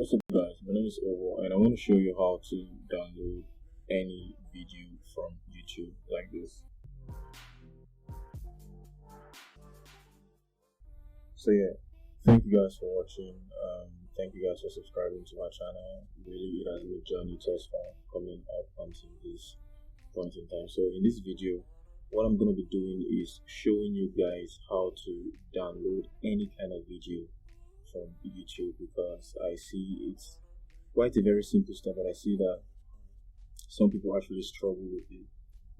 What's up guys, my name is Ovo and I want to show you how to download any video from YouTube like this. So yeah, thank you guys for watching. Thank you guys for subscribing to my channel. Really, it has been a journey thus far coming up until this point in time. So in this video, what I'm going to be doing is showing you guys how to download any kind of video from YouTube, because I see it's quite a very simple step, but I see that some people actually struggle with it.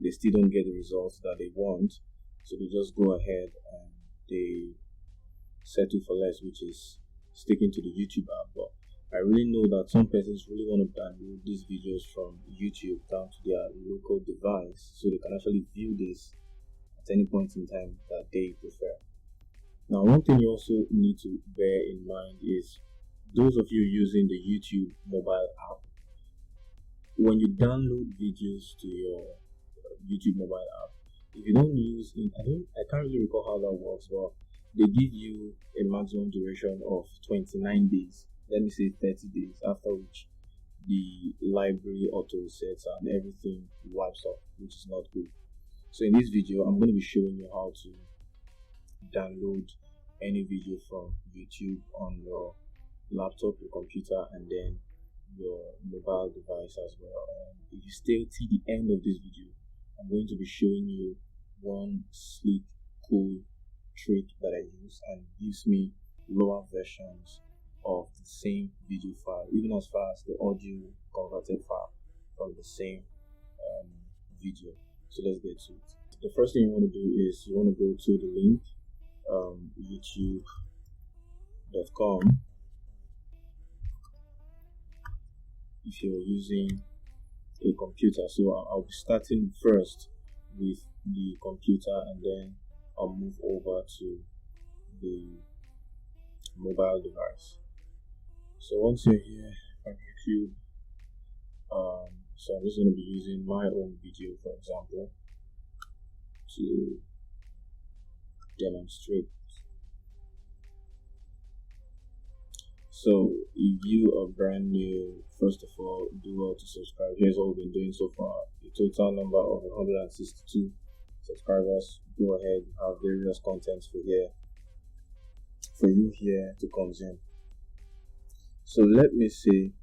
They still don't get the results that they want, so they just go ahead and they settle for less, which is sticking to the YouTube app. But I really know that some persons really want to download these videos from YouTube down to their local device so they can actually view this at any point in time that they prefer. Now, one thing you also need to bear in mind is those of you using the YouTube mobile app, when you download videos to your YouTube mobile app, if you don't use it, I can't really recall how that works, but they give you a maximum duration of 29 days, let me say 30 days, after which the library auto resets and everything wipes off, which is not good. So in this video, I'm going to be showing you how to download any video from YouTube on your laptop, your computer, and then your mobile device as well. And if you stay till the end of this video, I'm going to be showing you one sleek, cool trick that I use and gives me lower versions of the same video file, even as far as the audio converted file from the same video. So let's get to it. The first thing you want to do is you want to go to the link youtube.com if you're using a computer. So I'll be starting first with the computer and then I'll move over to the mobile device. So once you're here on YouTube, so I'm just going to be using my own video, for example, to demonstrate. So if you are brand new, first of all, do well to subscribe. Here's what we've been doing so far. A total number of 162 subscribers. Go ahead, have various contents for you here to consume. So let me say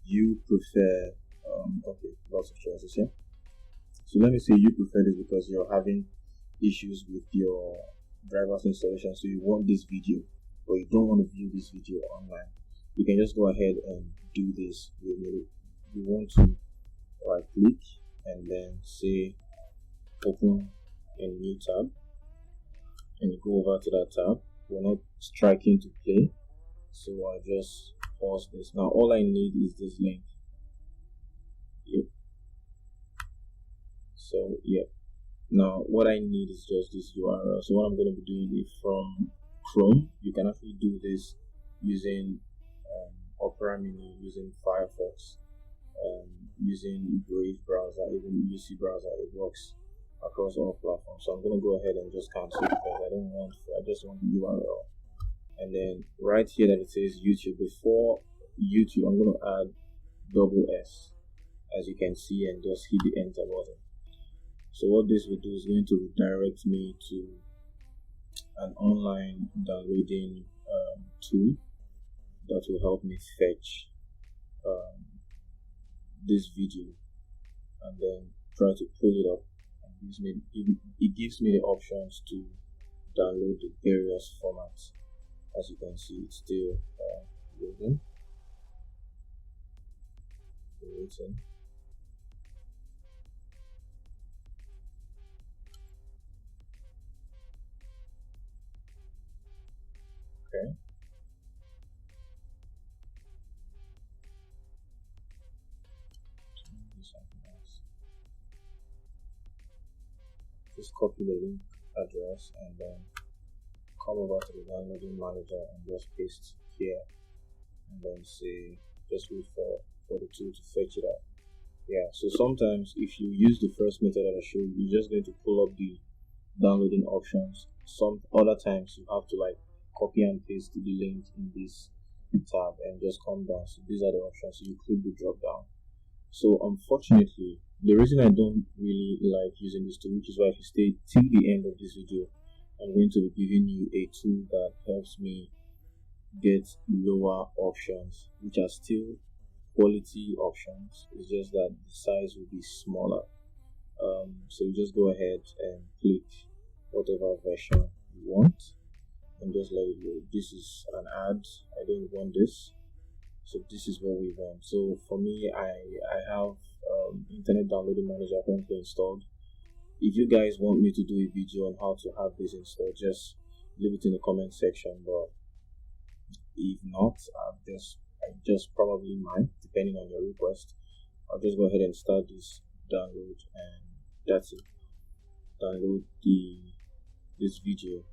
you prefer okay, lots of choices here. So let me say you prefer this because you're having issues with your driver's installation, so you want this video but you don't want to view this video online. You can just go ahead and do this. You want to right click and then say open a new tab, and you go over to that tab. We're not striking to play, so I'll just pause this. Now all I need is this link. Yep. So yeah, now what I need is just this URL. So what I'm going to be doing is from Chrome. You can actually do this using Opera Mini, using Firefox, using Brave browser, even UC browser. It works across all platforms. So I'm going to go ahead and just cancel because I just want the URL. And then right here that it says YouTube, before YouTube I'm going to add SS, as you can see, and just hit the enter button. So what this will do is going to redirect me to an online downloading tool that will help me fetch this video and then try to pull it up, and it gives me the options to download the various formats. As you can see, it's still loading. Waiting. Okay. Something else. Just copy the link address and then come over to the downloading manager and just paste here, and then say just wait for the tool to fetch it up. Yeah, so sometimes if you use the first method that I showed you, you're just going to pull up the downloading options. Some other times you have to like copy and paste the link in this tab and just come down. So these are the options. So you click the drop down. So unfortunately, the reason I don't really like using this tool, which is why if you stay till the end of this video, I'm going to be giving you a tool that helps me get lower options, which are still quality options. It's just that the size will be smaller. So you just go ahead and click whatever version you want and just let it load. This is an ad. I don't want this. So this is what we want. So for me, I have internet downloading manager currently installed. If you guys want me to do a video on how to have this installed, just leave it in the comment section. But if not, I just probably might, depending on your request. I'll just go ahead and start this download, and that's it. Download this video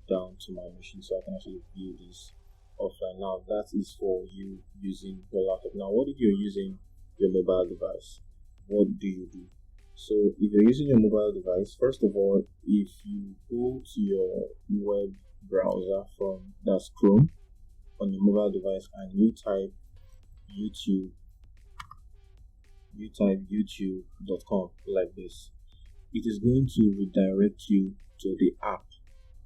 down to my machine so I can actually view this offline. Now that is for you using your laptop. Now what if you're using your mobile device? What do you do? So if you're using your mobile device, first of all, if you go to your web browser from that's Chrome on your mobile device and you type youtube.com like this, it is going to redirect you to the app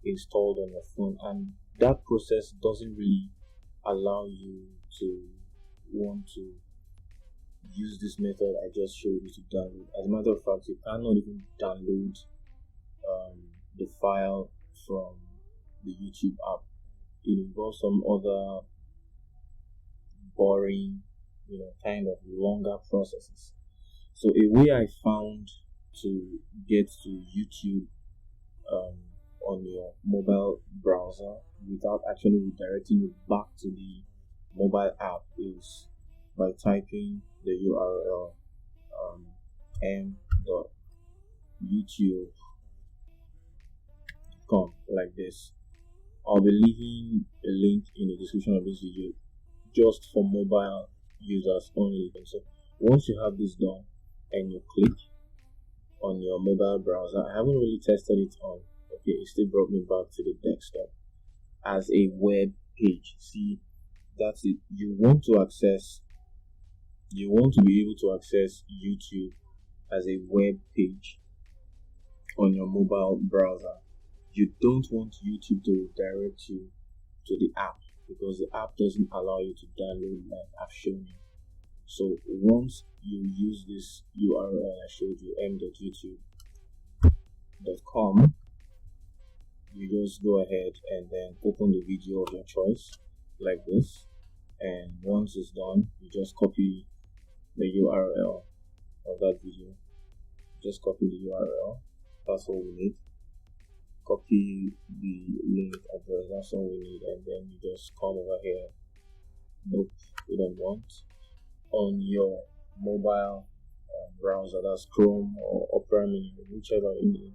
installed on your phone, and that process doesn't really allow you to want to use this method I just showed you to download. As a matter of fact, you cannot even download the file from the YouTube app. It involves some other boring, kind of longer processes. So a way I found to get to YouTube on your mobile browser without actually redirecting you back to the mobile app is by typing the URL m.youtube.com like this. I'll be leaving a link in the description of this video just for mobile users only. And so once you have this done and you click on your mobile browser, I haven't really tested it on. Okay, it still brought me back to the desktop as a web page. See, that's it. You want to be able to access YouTube as a web page on your mobile browser. You don't want YouTube to redirect you to the app because the app doesn't allow you to download like I've shown you. So once you use this URL I showed you, m.youtube.com, you just go ahead and then open the video of your choice like this, and once it's done, you just copy the URL of that video. Just copy the URL, that's all we need. Copy the link address, that's all we need, and then you just come over here. Nope, we don't want. On your mobile browser, that's Chrome or Opera Mini, whichever you need.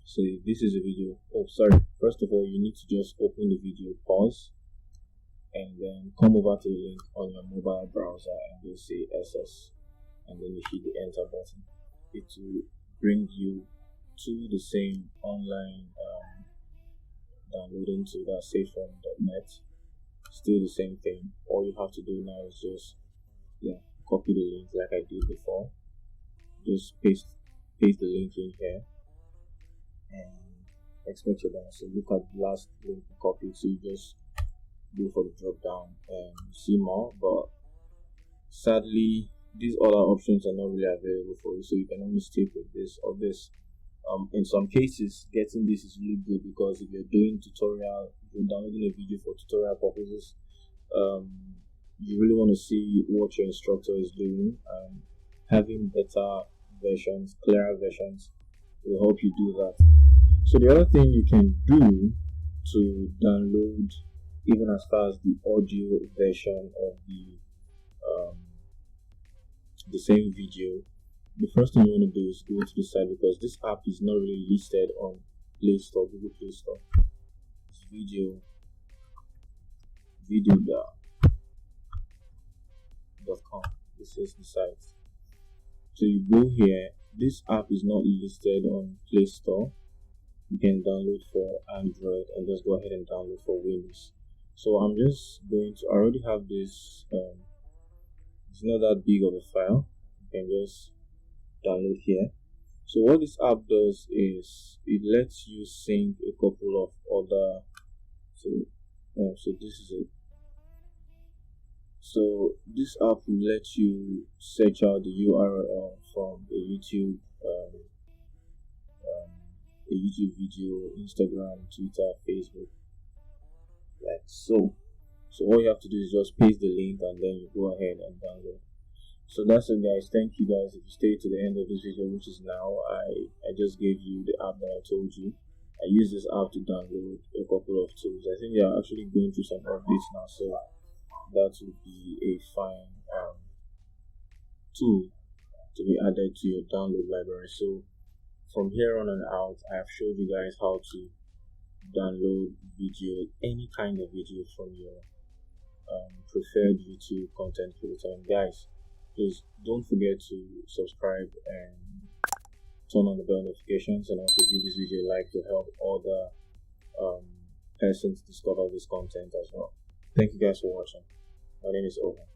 So if this is a video, first of all, you need to just open the video, pause, and then come over to the link on your mobile browser and just say SS, and then you hit the enter button. It will bring you to the same online downloading to that safephone.net. Still the same thing. All you have to do now is just copy the link like I did before. Just paste the link in here and expect your done. So look at the last link you copied. So you just go for the drop down and see more, but sadly these other options are not really available for you, so you can only stick with this or this. In some cases, getting this is really good because if you're doing tutorial, if you're downloading a video for tutorial purposes, you really want to see what your instructor is doing, and having better versions, clearer versions will help you do that. So the other thing you can do to download even as far as the audio version of the same video, the first thing you want to do is go to the site, because this app is not really listed on Play Store, Google Play Store. It's video.com. This is the site. So you go here. This app is not listed on Play Store, you can download for Android, and just go ahead and download for Windows. So I'm just going to, I already have this, it's not that big of a file. You can just download here. So what this app does is it lets you sync a couple of other, so this is it. So this app will let you search out the URL from um, a YouTube video, Instagram, Twitter, Facebook, like so. So all you have to do is just paste the link and then you go ahead and download. So that's it, guys. Thank you, guys. If you stayed to the end of this video, which is now, I just gave you the app that I told you. I use this app to download a couple of tools. I think they are actually going through some updates now, so that would be a fine tool to be added to your download library. So from here on and out, I have showed you guys how to download video, any kind of video from your preferred YouTube content creator. And guys, please don't forget to subscribe and turn on the bell notifications, and also give this video a like to help other persons discover this content as well. Thank you guys for watching. My name is Owen.